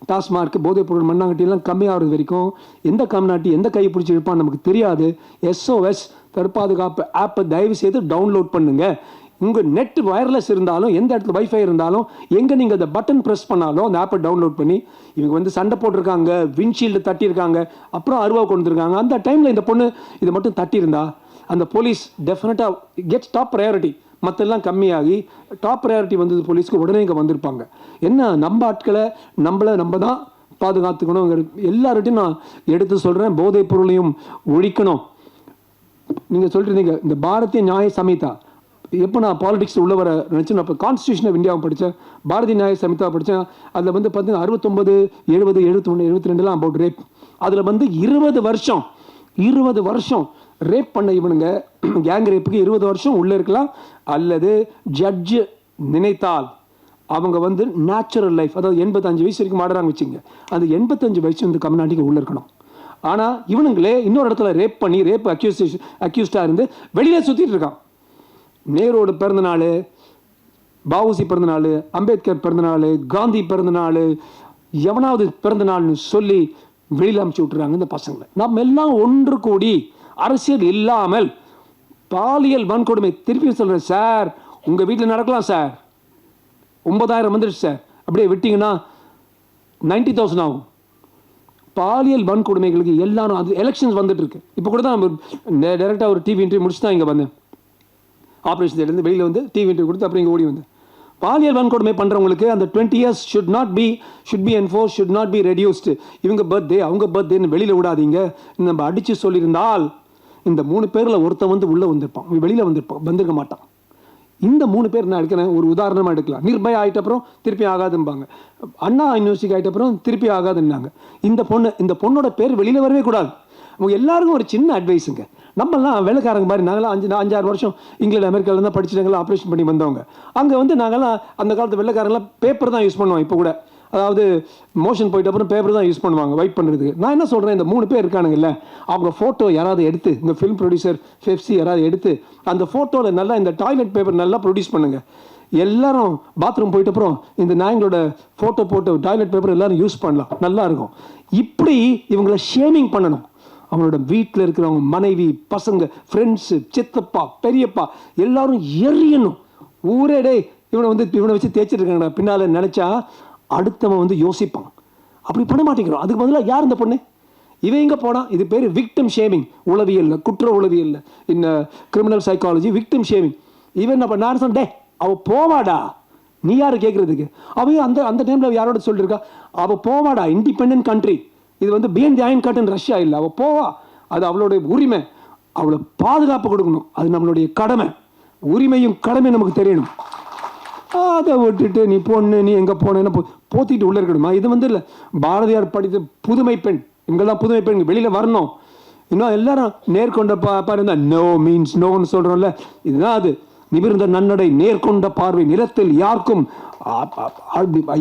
டாஸ்மார்க் போதைப்பொருள் மண்ணாங்கட்டிலாம் கம்மியாகிறது வரைக்கும் எந்த கம்யூனிட்டி எந்த கையை பிடிச்சி இருப்பான்னு நமக்கு தெரியாது. SOS தற்பாதுகாப்பு ஆப்பை தயவு செய்து டவுன்லோட் பண்ணுங்க. உங்கள் நெட் வயர்லெஸ் இருந்தாலும், எந்த இடத்துல வைஃபை இருந்தாலும், எங்கே நீங்கள் அந்த பட்டன் ப்ரெஸ் பண்ணாலும் அந்த ஆப்பை டவுன்லோட் பண்ணி, இவங்க வந்து சண்டை போட்டிருக்காங்க, விண்ட்ஷீல்டு தட்டியிருக்காங்க, அப்புறம் அருவா கொண்டுருக்காங்க, அந்த டைமில் இந்த பொண்ணு இதை மட்டும் தட்டியிருந்தா அந்த போலீஸ் டெஃபினட்டாக கெட்ஸ் டாப் ப்ரையாரிட்டி. மற்றெல்லாம் கம்மியாகி டாப் ப்ரையாரிட்டி வந்தது போலீஸ்க்கு, உடனே இங்கே வந்திருப்பாங்க. என்ன நம்ம ஆட்களை நம்ம தான் பாதுகாத்துக்கணும். எல்லார்ட்டையும் நான் எடுத்து சொல்கிறேன், போதைப் பொருளையும் ஒழிக்கணும். நீங்கள் சொல்லிட்டு இந்த பாரதிய நியாய சமிதா, எப்போ நான் பாலிடிக்ஸ் உள்ள வர நினச்சி, நான் இப்போ கான்ஸ்டியூஷன் ஆஃப் இந்தியாவை படித்தேன், பாரதிய நியாய சமிதா படித்தேன். அதில் வந்து பார்த்தீங்கன்னா 69, 70, 71, 72 அபவுட் ரேப். அதில் வந்து 20 வருஷம் ரேப் பண்ண இவனுங்க, கேங் ரேப்புக்கு 20 வருஷம் உள்ளே இருக்கலாம். அல்லது ஜட்ஜு நினைத்தால் அவங்க வந்து நேச்சுரல் லைஃப், அதாவது 85 வயசு வரைக்கும் ஆடுறாங்க வச்சுங்க, அந்த 85 வயசு வந்து கம்யூனிட்டிக்கு உள்ளே இருக்கணும். ஆனால் இவனுங்களே இன்னொரு இடத்துல ரேப் பண்ணி அக்யூஸ்டாக இருந்து வெளியே சுற்றிட்டு இருக்கான். நேரோட பிறந்தநாள், பாவுசி பிறந்தநாள், அம்பேத்கர் பிறந்தநாள், காந்தி பிறந்தநாள், எவனாவது பிறந்தநாள்னு சொல்லி வெளியில் அமுச்சு விட்டுறாங்க இந்த பசங்களை. நம்ம எல்லாம் ஒன்று கூடி அரசியல் இல்லாமல் பாலியல் வன்கொடுமை, திருப்பி சொல்கிறேன் சார், உங்கள் வீட்டில் நடக்கலாம் சார், 9,000 வந்துடுச்சு சார், அப்படியே விட்டிங்கன்னா 90,000 ஆகும். பாலியல் வன்கொடுமைகளுக்கு எல்லாரும் அது எலெக்ஷன்ஸ் வந்துட்டு இருக்கு. இப்போ கூட தான் நம்ம டைரெக்டாக ஒரு டிவி இன்டர்வியூ முடிச்சு தான் இங்கே வந்தேன். ஆப்ரேஷன் தேட்டர்லேருந்து வெளியில் வந்து டிவி இன்டர்வியூ கொடுத்து அப்புறம் இங்கே ஓடி வந்தேன். பாலியல் வன்கொடுமை பண்ணுறவங்களுக்கு அந்த 20 years should be enforce, should not be reduced. இவங்க பர்த்டே அவங்க பர்த்டேன்னு வெளியில் விடாதீங்க. நம்ம அடித்து சொல்லியிருந்தால் இந்த 3 பேரில் ஒருத்தன் வந்து உள்ளே வந்திருப்பான், வெளியில் வந்திருக்க மாட்டான். இந்த 3 பேர் நான் எடுக்கிறேன், ஒரு உதாரணமாக எடுக்கலாம். நிர்பயா ஆகிட்ட அப்புறம் திருப்பி ஆகாதும்பாங்க, அண்ணா யூனிவர்சிட்டி ஆகிட்ட அப்புறம் திருப்பி ஆகாதுன்னாங்க. இந்த பொண்ணோட பேர் வெளியில் வரவே கூடாது. அவங்க எல்லாருக்கும் ஒரு சின்ன அட்வைஸுங்க. நம்மளாம் வெள்ளைக்காரங்க மாதிரி, நாங்களாம் 5-6 வருஷம் இங்கிலாந்து அமெரிக்காவில் தான் படிச்சுட்டாங்களாம், ஆப்ரேஷன் பண்ணி வந்தவங்க. அங்கே வந்து நாங்களாம் அந்த காலத்து வெள்ளைக்காரங்களாம் பேப்பர் தான் யூஸ் பண்ணுவோம். இப்போ கூட அதாவது மோஷன் போயிட்ட அப்புறம் பேப்பர் தான் யூஸ் பண்ணுவாங்க வைப் பண்ணுறதுக்கு. நான் என்ன சொல்கிறேன், இந்த 3 பேர் இருக்கானுங்கல்ல, அவங்க ஃபோட்டோ யாராவது எடுத்து, இந்த ஃபிலிம் ப்ரொடியூசர் ஃபெப்சி யாராவது எடுத்து அந்த ஃபோட்டோவில் நல்லா இந்த டாய்லெட் பேப்பர் நல்லா ப்ரொடியூஸ் பண்ணுங்கள். எல்லாரும் பாத்ரூம் போயிட்ட அப்புறம் இந்த நாயங்களோட ஃபோட்டோ போட்டு டாய்லெட் பேப்பர் எல்லாரும் யூஸ் பண்ணலாம், நல்லா இருக்கும். இப்படி இவங்களை ஷேமிங் பண்ணணும். அவனோட வீட்டில் இருக்கிறவங்க, மனைவி, பசங்க, ஃப்ரெண்ட்ஸு, சித்தப்பா, பெரியப்பா எல்லாரும் எரியணும். ஊரே டே இவனை வச்சு தேய்ச்சிருக்காங்கடா பின்னால் நினச்சா அடுத்தவன் வந்து யோசிப்பான். அப்படி பண்ண மாட்டேங்கிறோம். அதுக்கு பதிலாக யார் இந்த பொண்ணு, இவன் எங்கே போனால், இது பேர் விக்டிம் ஷேமிங். உளவியல், குற்ற உளவியல், இந்த கிரிமினல் சைக்காலஜி, விக்டிம் ஷேமிங். இவன் என்ன பண்ண, நான் சொன்னேன், அவள் போவாடா, நீ யார் கேட்குறதுக்கு. அவையும் அந்த டைமில் யாரோட சொல்லியிருக்கா, அவள் போவாடா, இண்டிபெண்ட் கண்ட்ரி, இது வந்து பியண்ட் தி அயர்ன் கர்டன் ரஷ்யா இல்லை, அவள் போவா, அது அவளுடைய உரிமை, அவளை பாதுகாப்பு கொடுக்கணும், அது நம்மளுடைய கடமை. உரிமையும் கடமை நமக்கு தெரியணும். அதை விட்டுட்டு நீ பொண்ணு, நீ எங்கே போனேன்னு போத்திட்டு உள்ளே இருக்கணுமா? இது வந்து இல்லை, பாரதியார் படித்த புதுமை பெண், இவங்கெல்லாம் புதுமை பெண் வெளியில் வரணும். இன்னும் எல்லாரும் நேர்கொண்ட பாருங்க, நோ மீன்ஸ் நோன்னு சொல்கிறோம்ல, இதுதான் அது. நிமிர்ந்த நன்னடை, நேர்கொண்ட பார்வை, நிலத்தில் யாருக்கும்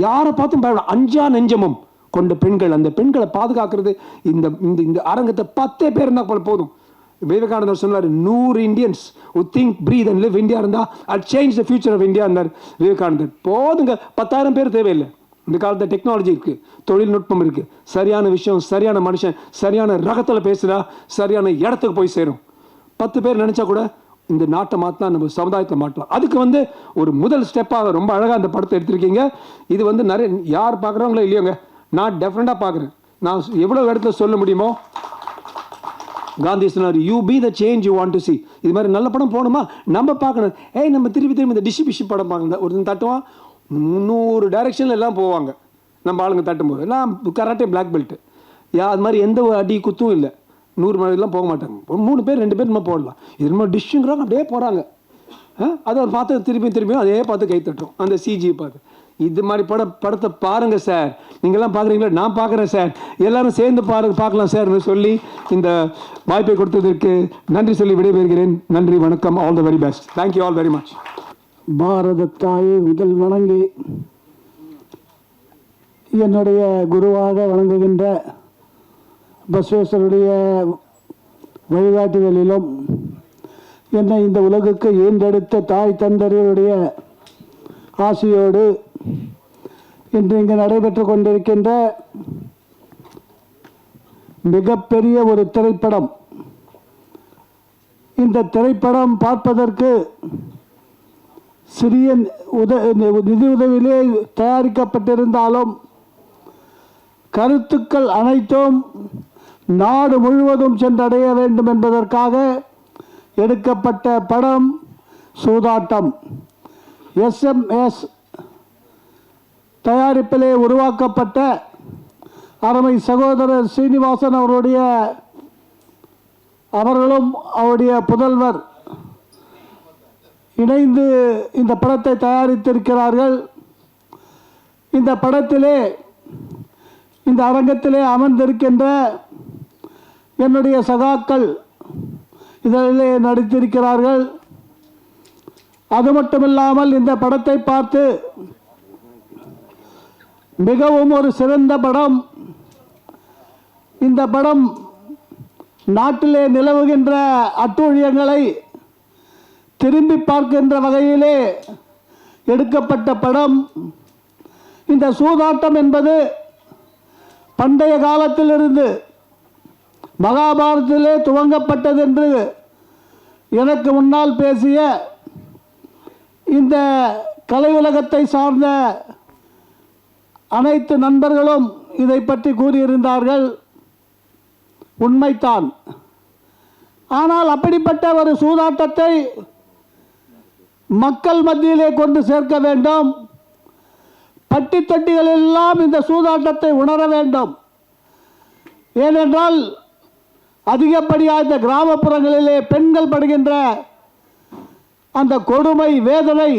யாரை பார்த்தும் பயப்பட அஞ்சா நெஞ்சமும் கொண்ட பெண்கள். அந்த பெண்களை பாதுகாக்கிறது இந்த இந்த அரங்கத்தை 10 பேர் இருந்தால் போதும். விவேகானந்தர் சொன்னார், 100 Indians who think, breathe and live India இருந்தால் I'll change the future of India இருந்தார் விவேகானந்தர். போதுங்க, 10,000 பேர் தேவையில்லை. இந்த காலத்தில் டெக்னாலஜி இருக்குது, தொழில்நுட்பம் இருக்குது, சரியான விஷயம், சரியான மனுஷன், சரியான ரகத்தில் பேசுனா சரியான இடத்துக்கு போய் சேரும். 10 பேர் நினச்சா கூட இந்த நாட்டை மாற்றலாம், நம்ம சமுதாயத்தை மாற்றலாம். அதுக்கு வந்து ஒரு முதல் ஸ்டெப்பாக ரொம்ப அழகாக அந்த படத்தை எடுத்திருக்கீங்க. இது வந்து நிறைய யார் பார்க்குறவங்களோ இல்லையோங்க, நான் டெஃபினட்டாக பார்க்குறேன். நான் எவ்வளோ இடத்துல சொல்ல முடியுமோ. காந்தி சொன்னார், you be the change you want to see. இது மாதிரி நல்ல படம் போகணுமா, நம்ம பார்க்கணும். நம்ம திருப்பி இந்த டிஷி படம் பார்க்கணும். ஒரு தட்டுவான், 300 டைரக்ஷனில் எல்லாம் போவாங்க நம்ம ஆளுங்க தட்டும்போது. எல்லாம் கராட்டே பிளாக் பெல்ட்டு, அது மாதிரி எந்த ஒரு அடி குத்தும் இல்லை, 100 மைலாம் போக மாட்டாங்க. 3 பேர் 2 பேர் நம்ம போடலாம். இது மாதிரி டிஷ்ஷுங்கிறாங்க, அப்படியே போகிறாங்க. அதை பார்த்து திரும்பியும் அதே பார்த்து கை தட்டுறோம், அந்த சிஜியை பார்த்து. இது மாதிரி படத்தை பாருங்கள் சார், நீங்கள்லாம் பார்க்குறீங்களா, நான் பார்க்குறேன் சார், எல்லாரும் சேர்ந்து பார்க்கலாம் சார்னு சொல்லி இந்த வாய்ப்பை கொடுத்ததற்கு நன்றி சொல்லி விடைபெறுகிறேன். நன்றி, வணக்கம், all the very best. Thank you all very much. Bharata தாயை முதல் வணங்கி என்னுடைய குருவாக வணங்குகின்ற பஸ்வேஸ்வருடைய வழிகாட்டுதலிலும் என்னை இந்த உலகுக்கு ஈண்டெடுத்த தாய் தந்தருடைய ஆசையோடு இன்று இங்கு நடைபெற்று கொண்டிருக்கின்ற மிகப்பெரிய ஒரு திரைப்படம். இந்த திரைப்படம் பார்ப்பதற்கு சிறிய நிதி உதவியிலே தயாரிக்கப்பட்டிருந்தாலும் கருத்துக்கள் அனைத்தும் நாடு முழுவதும் சென்றடைய வேண்டும் என்பதற்காக எடுக்கப்பட்ட படம் சூதாட்டம். எஸ்எம்எஸ் தயாரிப்பிலே உருவாக்கப்பட்ட அருமை சகோதரர் சீனிவாசன் அவர்களும் அவருடைய புதல்வர் இணைந்து இந்த படத்தை தயாரித்திருக்கிறார்கள். இந்த படத்திலே இந்த அரங்கத்திலே அமர்ந்திருக்கின்ற என்னுடைய சகாக்கள் இதிலே நடித்திருக்கிறார்கள். அது மட்டுமில்லாமல் இந்த படத்தை பார்த்து மிகவும் ஒரு சிறந்த படம், இந்த படம் நாட்டிலே நிலவுகின்ற அட்டூழியங்களை திரும்பி பார்க்கின்ற வகையிலே எடுக்கப்பட்ட படம். இந்த சூதாட்டம் என்பது பண்டைய காலத்திலிருந்து மகாபாரதத்திலே துவங்கப்பட்டது என்று எனக்கு முன்னால் பேசிய இந்த கலை உலகத்தை சார்ந்த அனைத்து நண்பர்களும் இதை பற்றி கூறியிருந்தார்கள். உண்மைத்தான். ஆனால் அப்படிப்பட்ட ஒரு சூதாட்டத்தை மக்கள் மத்தியிலே கொண்டு சேர்க்க வேண்டும். பட்டி தொட்டிகள் எல்லாம் இந்த சூதாட்டத்தை உணர வேண்டும். ஏனென்றால் அதிகப்படியாக இந்த கிராமப்புறங்களிலே பெண்கள் படுகின்ற அந்த கொடுமை வேதனை,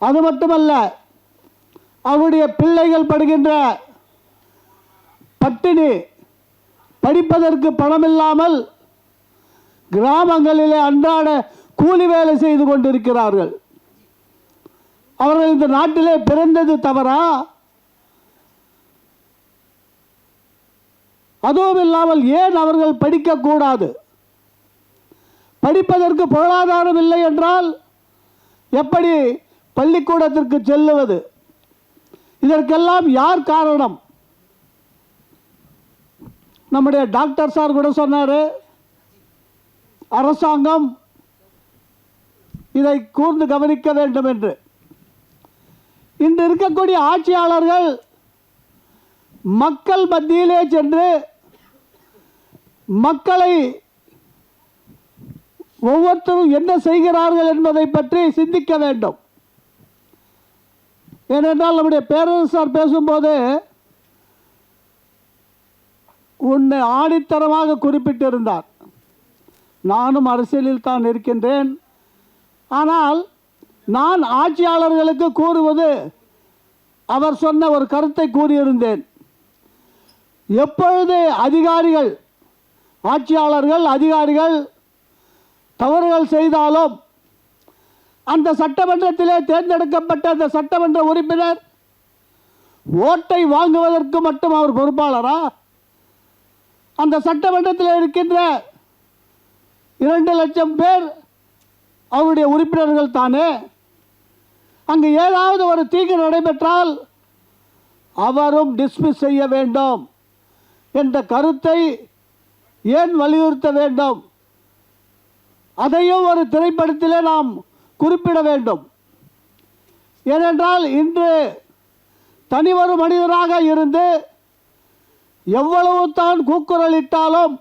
அது மட்டுமல்ல அவருடைய பிள்ளைகள் படுகின்ற பட்டினி, படிப்பதற்கு பணமில்லாமல் கிராமங்களிலே அன்றாட கூலி வேலை செய்து கொண்டிருக்கிறார்கள். அவர்கள் இந்த நாட்டிலே பிறந்தது தவறா? அதுவும் இல்லாமல் ஏன் அவர்கள் படிக்கக்கூடாது? படிப்பதற்கு பொருளாதாரம் இல்லை என்றால் எப்படி பள்ளிக்கூடத்திற்கு செல்லுவது? இதற்கெல்லாம் யார் காரணம்? நம்முடைய டாக்டர் சார் கூட சொன்னார், அரசாங்கம் இதை கூர்ந்து கவனிக்க வேண்டும் என்று. இன்று இருக்கக்கூடிய ஆட்சியாளர்கள் மக்கள் மத்தியிலே சென்று மக்களை ஒவ்வொருத்தரும் என்ன செய்கிறார்கள் என்பதை பற்றி சிந்திக்க வேண்டும். ஏனென்றால் நம்முடைய பேரரசார் பேசும்போது உன்னை ஆணித்தரமாக குறிப்பிட்டிருந்தார். நானும் அரசியலில் தான் இருக்கின்றேன். ஆனால் நான் ஆட்சியாளர்களுக்கு கூறுவது, அவர் சொன்ன ஒரு கருத்தை கூறியிருந்தேன். எப்பொழுது அதிகாரிகள், ஆட்சியாளர்கள், அதிகாரிகள் தவறுகள் செய்தாலும் அந்த சட்டமன்றத்திலே தேர்ந்தெடுக்கப்பட்ட அந்த சட்டமன்ற உறுப்பினர் ஓட்டை வாங்குவதற்கு மட்டும் அவர் பொறுப்பாளரா? அந்த சட்டமன்றத்தில் இருக்கின்ற 2 லட்சம் பேர் அவருடைய உறுப்பினர்கள் தானே. அங்கு ஏதாவது ஒரு தீங்கு நடைபெற்றால் அவரும் டிஸ்மிஸ் செய்ய வேண்டும் என்ற கருத்தை ஏன் வலியுறுத்த வேண்டும்? அதையும் ஒரு திரைப்படத்திலே நாம் குறிப்பிட வேண்டும். ஏனென்றால் இன்று தனி ஒரு மனிதராக இருந்து எவ்வளவு தான் கூக்குரலிட்டாலும்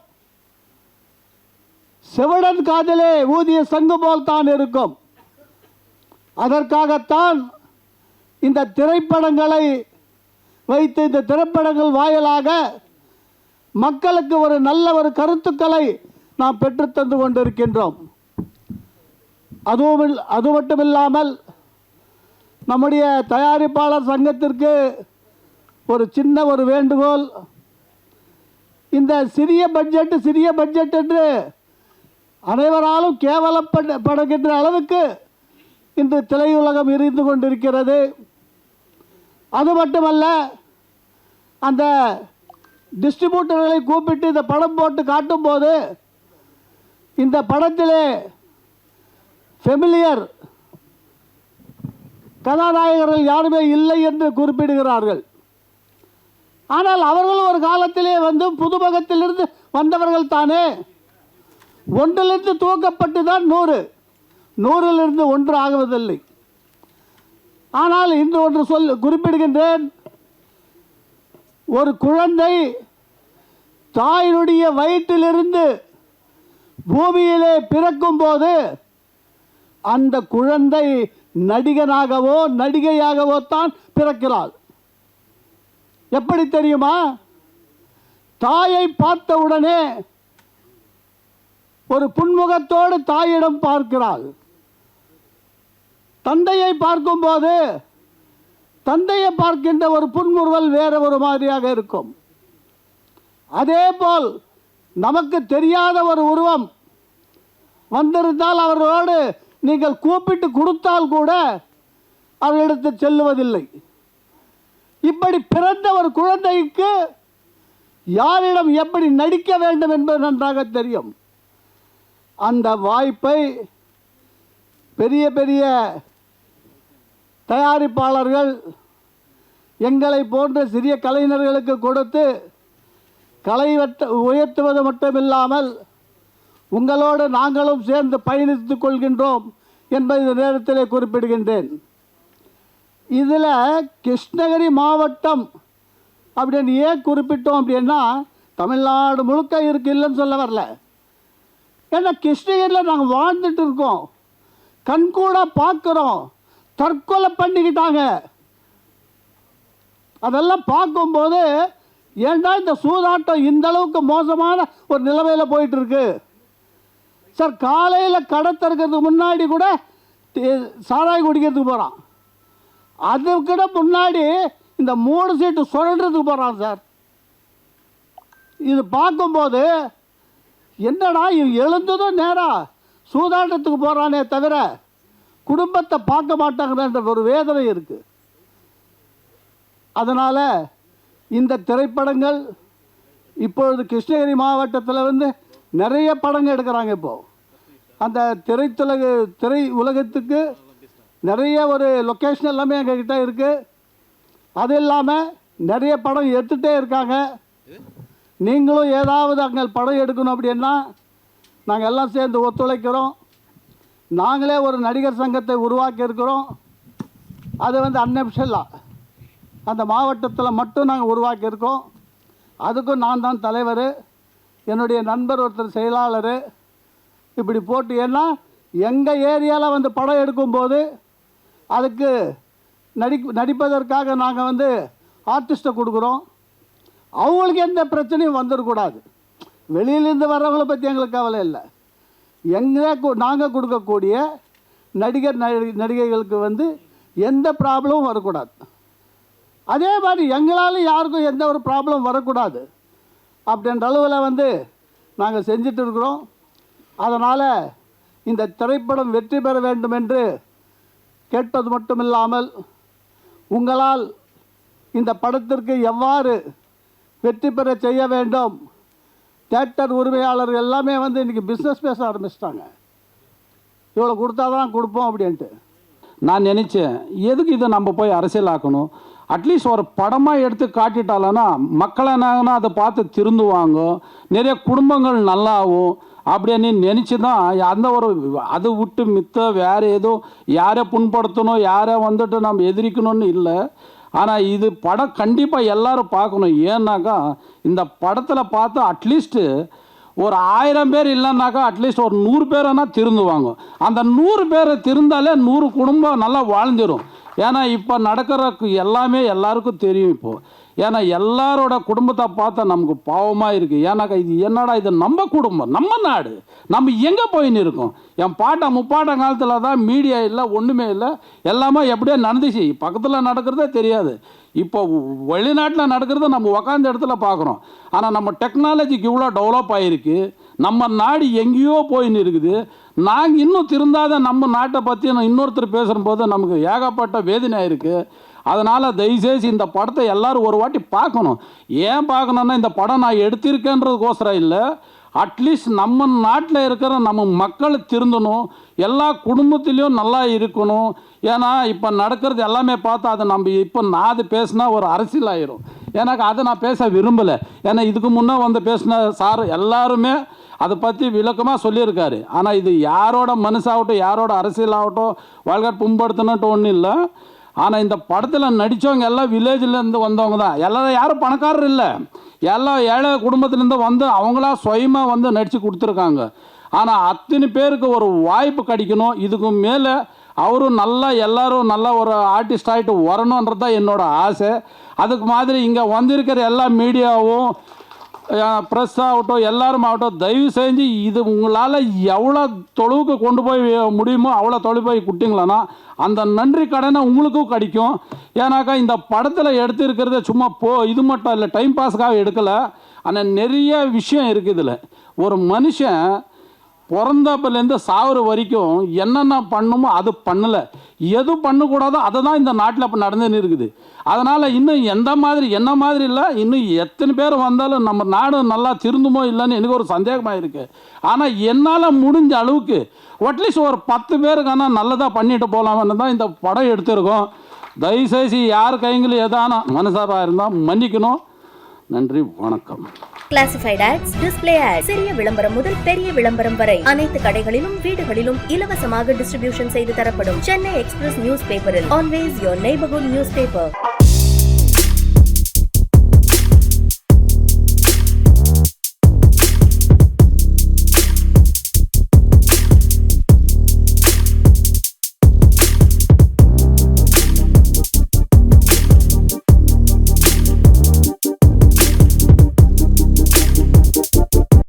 செவிடன் காதிலே ஊதிய சங்கு போல் தான் இருக்கும். அதற்காகத்தான் இந்த திரைப்படங்களை வைத்து, இந்த திரைப்படங்கள் வாயிலாக மக்களுக்கு ஒரு நல்ல ஒரு கருத்துக்களை நாம் பெற்றுத்தந்து கொண்டிருக்கின்றோம். அது மட்டுமில்லாமல் நம்முடைய தயாரிப்பாளர் சங்கத்திற்கு ஒரு சின்ன ஒரு வேண்டுகோள். இந்த சிறிய பட்ஜெட் என்று அனைவராலும் கேவலப்படுகின்ற அளவுக்கு இன்று திரையுலகம் இருந்து கொண்டிருக்கிறது. அது மட்டுமல்ல, அந்த டிஸ்ட்ரிபியூட்டர்களை கூப்பிட்டு இந்த படம் போட்டு காட்டும்போது இந்த படத்திலே ஃபெமிலியர் கதாநாயகர்கள் யாருமே இல்லை என்று குறிப்பிடுகிறார்கள். ஆனால் அவர்களும் ஒரு காலத்திலே வந்து புதுமுகத்திலிருந்து வந்தவர்கள் தானே. 1லிருந்து துவக்கப்பட்டு தான் 100, 100லிருந்து 1 ஆகுவதில்லை. ஆனால் இன்று ஒன்று குறிப்பிடுகின்றேன். ஒரு குழந்தை தாயினுடைய வயிற்றிலிருந்து பூமியிலே பிறக்கும் போது அந்த குழந்தை நடிகனாகவோ நடிகையாகவோ தான் பிறக்கிறாள். எப்படி தெரியுமா? தாயை பார்த்தவுடனே ஒரு புன்முகத்தோடு தாயிடம் பார்க்கிறாள். தந்தையை பார்க்கும்போது தந்தையை பார்க்கின்ற ஒரு புன்முறுவல் வேறு ஒரு மாதிரியாக இருக்கும். அதேபோல் நமக்கு தெரியாத ஒரு உருவம் வந்திருந்தால் அவர்களோடு நீங்கள் கூப்பிட்டு கொடுத்தால் கூட அவர்களிடத்தில் செல்லுவதில்லை. இப்படி பிறந்த ஒரு குழந்தைக்கு யாரிடம் எப்படி நடிக்க வேண்டும் என்பது நன்றாக தெரியும். அந்த வாய்ப்பை பெரிய பெரிய தயாரிப்பாளர்கள் எங்களை போன்ற சிறிய கலைஞர்களுக்கு கொடுத்து கலை உயர்த்துவது மட்டுமில்லாமல் உங்களோடு நாங்களும் சேர்ந்து பயணித்துக் கொள்கின்றோம் என்பதை இந்த நேரத்தில் குறிப்பிடுகின்றேன். இதில் கிருஷ்ணகிரி மாவட்டம் அப்படின்னு ஏன் குறிப்பிட்டோம் அப்படின்னா, தமிழ்நாடு முழுக்க இருக்கு, இல்லைன்னு சொல்ல வரல. ஏன்னா கிருஷ்ணகிரியில் நாங்கள் வாழ்ந்துட்டு இருக்கோம், கண்கூட பார்க்குறோம். தற்கொலை பண்ணிக்கிட்டாங்க. அதெல்லாம் பார்க்கும்போது ஏன்டா இந்த சூதாட்டம் இந்த அளவுக்கு மோசமான ஒரு நிலைமையில் போயிட்டு இருக்கு சார். காலையில் கடை திறக்கிறதுக்கு முன்னாடி கூட சாராயம் குடிக்கிறதுக்கு போகிறான், அதுக்கிட முன்னாடி இந்த 3 சீட்டு சுழன்றதுக்கு போகிறான் சார். இது பார்க்கும்போது என்னடா எழுந்ததும் நேராக சூதாட்டத்துக்கு போகிறானே தவிர குடும்பத்தை பார்க்க மாட்டாங்கன்ற ஒரு வேதனை இருக்குது. அதனால் இந்த திரைப்படங்கள் இப்பொழுது கிருஷ்ணகிரி மாவட்டத்தில் நிறைய படங்கள் எடுக்கிறாங்க. இப்போது அந்த திரை உலகத்துக்கு நிறைய ஒரு லொக்கேஷன் எல்லாமே எங்ககிட்ட இருக்குது. அது இல்லாமல் நிறைய படம் எடுத்துகிட்டே இருக்காங்க. நீங்களும் ஏதாவது அங்கே படம் எடுக்கணும் அப்படின்னா நாங்கள் எல்லாம் சேர்ந்து ஒத்துழைக்கிறோம். நாங்களே ஒரு நடிகர் சங்கத்தை உருவாக்கி இருக்கிறோம். அது அன்அஃபிஷியலாக அந்த மாவட்டத்தில் மட்டும் நாங்கள் உருவாக்கியிருக்கோம். அதுக்கும் நான் தான் தலைவர், என்னுடைய நண்பர் ஒருத்தர் செயலாளர். இப்படி போட்டு ஏன்னா எங்கள் ஏரியாவில் படம் எடுக்கும்போது அதுக்கு நடிப்பதற்காக நாங்கள் ஆர்டிஸ்ட்டை கொடுக்குறோம். அவங்களுக்கு எந்த பிரச்சனையும் வந்துடக்கூடாது. வெளியிலேருந்து வர்றவங்களை பற்றி எங்களுக்கு கவலை இல்லை. நாங்கள் கொடுக்கக்கூடிய நடிகைகளுக்கு எந்த ப்ராப்ளமும் வரக்கூடாது. அதே மாதிரி எங்களால் யாருக்கும் எந்த ஒரு ப்ராப்ளம் வரக்கூடாது அப்படின்ற அளவில் நாங்கள் செஞ்சிட்டு இருக்கிறோம். அதனால் இந்த திரைப்படம் வெற்றி பெற வேண்டும் என்று கேட்பது மட்டுமில்லாமல் உங்களால் இந்த படத்திற்கு எவ்வாறு வெற்றி பெற செய்ய வேண்டும், தியேட்டர் உரிமையாளர்கள் எல்லாமே இன்றைக்கி பிஸ்னஸ் பேச ஆரம்பிச்சிட்டாங்க. இவ்வளோ கொடுத்தா தான் கொடுப்போம் அப்படின்ட்டு. நான் நினச்சேன், எதுக்கு இதை நம்ம போய் அரசியலாக்கணும், அட்லீஸ்ட் ஒரு படமாக எடுத்து காட்டிட்டாலன்னா மக்கள் என்னாங்கன்னா அதை பார்த்து திருந்துவாங்க, நிறைய குடும்பங்கள் நல்லாவும் அப்படின்னு நினச்சி தான் அந்த ஒரு அதை விட்டு மித்த வேறு எதுவும் யாரை புண்படுத்தணும், யாரை நம்ம எதிரிக்கணும்னு இல்லை. ஆனால் இது படம் கண்டிப்பாக எல்லோரும் பார்க்கணும். ஏன்னாக்கா இந்த படத்தில் பார்த்து அட்லீஸ்ட்டு ஒரு 1000 பேர் இல்லைன்னாக்கா அட்லீஸ்ட் ஒரு 100 பேரைனா திருந்துவாங்க. அந்த 100 பேரை திருந்தாலே 100 குடும்பம் நல்லா வாழ்ந்துடும். ஏன்னா இப்போ நடக்கிற எல்லாமே எல்லாருக்கும் தெரியும். இப்போது ஏன்னா எல்லாரோட குடும்பத்தை பார்த்தா நமக்கு பாவமாக இருக்குது. ஏன்னாக்கா இது என்னடா, இது நம்ம குடும்பம், நம்ம நாடு, நம்ம எங்கே போயின்னு இருக்கோம். என் முப்பாட்டம் காலத்தில் தான் மீடியா இல்லை, ஒன்றுமே இல்லை, எல்லாமே எப்படியோ நடந்துச்சு. பக்கத்தில் நடக்கிறதே தெரியாது. இப்போ வெளிநாட்டில் நடக்கிறத நம்ம உக்காந்த இடத்துல பார்க்குறோம். ஆனால் நம்ம டெக்னாலஜிக்கு இவ்வளோ டெவலப் ஆகிருக்கு, நம்ம நாடு எங்கேயோ போயின்னு இருக்குது. நாங்கள் இன்னும் திருந்தாத நம்ம நாட்டை பற்றி இன்னொருத்தர் பேசும்போது நமக்கு ஏகப்பட்ட வேதனையாக இருக்குது. அதனால் தயவுசெய்து இந்த படத்தை எல்லோரும் ஒரு வாட்டி பார்க்கணும். ஏன் பார்க்கணுன்னா, இந்த படம் நான் எடுத்திருக்கேன்றதுக்கோசரம் இல்லை, அட்லீஸ்ட் நம்ம நாட்டில் இருக்கிற நம்ம மக்கள் திருந்தணும், எல்லா குடும்பத்திலையும் நல்லா இருக்கணும். ஏன்னா இப்போ நடக்கிறது எல்லாமே பார்த்தா அது நம்ம இப்போ நான் அது பேசினா ஒரு அரசியல் ஆயிரும். எனக்கு அதை நான் பேச விரும்பலை. ஏன்னா இதுக்கு முன்னே பேசின சார் எல்லாருமே அதை பற்றி விளக்கமாக சொல்லியிருக்காரு. ஆனால் இது யாரோட மனசாகட்டும், யாரோட அரசியலாகட்டும், வாழ்க்கை புண்படுத்தினட்டு ஒன்றும் இல்லை. ஆனால் இந்த படத்தில் நடித்தவங்க எல்லாம் வில்லேஜ்லேருந்து வந்தவங்க தான். எல்லாரும் யாரும் பணக்காரர் இல்லை, எல்லாம் ஏழை குடும்பத்துலேருந்து அவங்களா சுயமாக நடித்து கொடுத்துருக்காங்க. ஆனால் அத்தனை பேருக்கு ஒரு வாய்ப்பு கிடைக்கணும். இதுக்கு மேலே அவரும் நல்லா எல்லோரும் நல்லா ஒரு ஆர்டிஸ்ட் ஆகிட்டு வரணுன்றது தான் என்னோடய ஆசை. அதுக்கு மாதிரி இங்கே வந்திருக்கிற எல்லா மீடியாவும் ப்ரெஸ் ஆகட்டும், எல்லாரும் ஆகட்டும், தயவு செஞ்சு இது உங்களால் எவ்வளோ தொலைவுக்கு கொண்டு போய் முடியுமோ அவ்வளோ தொலைவு போய் கொடுத்தீங்களான்னா அந்த நன்றி கடனை உங்களுக்கும் கிடைக்கும். ஏன்னாக்கா இந்த படத்தில் எடுத்துருக்கிறது சும்மா இது மட்டும் இல்லை, டைம் பாஸுக்காக எடுக்கலை. ஆனால் நிறைய விஷயம் இருக்குது இதில். ஒரு மனுஷன் பிறந்தப்பிலேருந்து சாகுற வரைக்கும் என்னென்ன பண்ணுமோ அது பண்ணலை. எது பண்ணக்கூடாதோ அதை தான் இந்த நாட்டில் இப்போ நடந்துன்னு இருக்குது. அதனால் இன்னும் என்ன மாதிரி இல்லை, இன்னும் எத்தனை பேர் வந்தாலும் நம்ம நாடு நல்லா திருந்துமோ இல்லைன்னு எனக்கு ஒரு சந்தேகமாக இருக்குது. ஆனால் என்னால் முடிஞ்ச அளவுக்கு அட்லீஸ்ட் ஒரு 10 பேருக்கான நல்லதாக பண்ணிட்டு போகலாம்னு தான் இந்த படம் எடுத்திருக்கோம். தயவுசெய்து யார் கைங்களும் ஏதான மனசாராக இருந்தால் மன்னிக்கணும். நன்றி, வணக்கம். கிளாசிஃபைட் ஆட்ஸ், டிஸ்ப்ளே ஆட்ஸ், சிறிய விளம்பரம் முதல் பெரிய விளம்பரம் வரை அனைத்து கடைகளிலும் வீடுகளிலும் இலவசமாக டிஸ்ட்ரிபியூஷன் செய்து தரப்படும். சென்னை எக்ஸ்பிரஸ் நியூஸ் பேப்பரில் always your neighbourhood news paper.